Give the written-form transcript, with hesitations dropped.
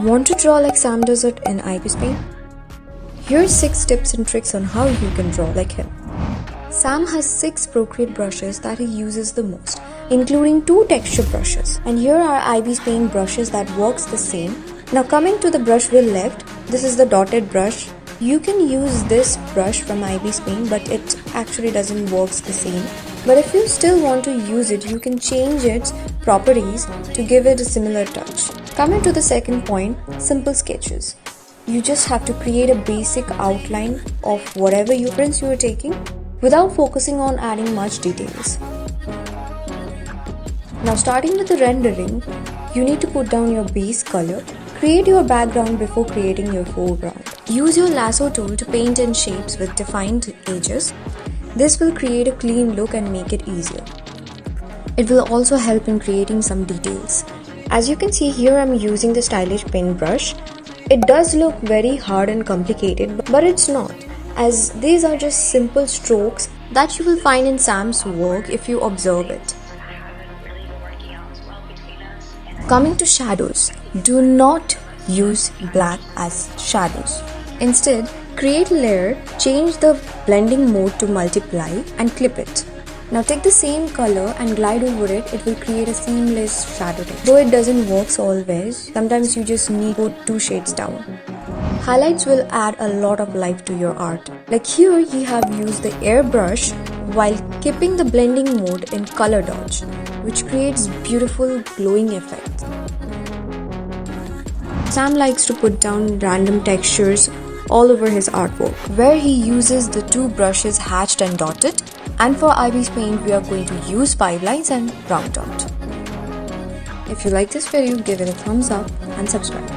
Want to draw like Sam does it in IBISPAINT? Here's 6 tips and tricks on how you can draw like him. Sam has 6 Procreate brushes that he uses the most, including 2 texture brushes. And here are IBISPAINT brushes that works the same. Now coming to the brush wheel left, this is the dotted brush. You can use this brush from IBISPAINT, but it actually doesn't work the same. But if you still want to use it, you can change its properties to give it a similar touch. Coming to the second point, simple sketches. You just have to create a basic outline of whatever prints you are taking without focusing on adding much details. Now starting with the rendering, you need to put down your base color. Create your background before creating your foreground. Use your lasso tool to paint in shapes with defined edges. This will create a clean look and make it easier. It will also help in creating some details. As you can see here, I'm using the stylish paintbrush. It does look very hard and complicated, but it's not, as these are just simple strokes that you will find in Sam's work if you observe it. Coming to shadows, do not use black as shadows. Instead, create a layer, change the blending mode to multiply and clip it. Now take the same color and glide over it. It will create a seamless shadow texture. Though it doesn't work always, sometimes you just need to put 2 shades down. Highlights will add a lot of life to your art. Like here, you have used the airbrush while keeping the blending mode in color dodge, which creates beautiful glowing effects. Sam likes to put down random textures all over his artwork, where he uses the 2 brushes hatched and dotted, and for IBISPAINT we are going to use 5 lines and round dot. If you like this video, give it a thumbs up and subscribe.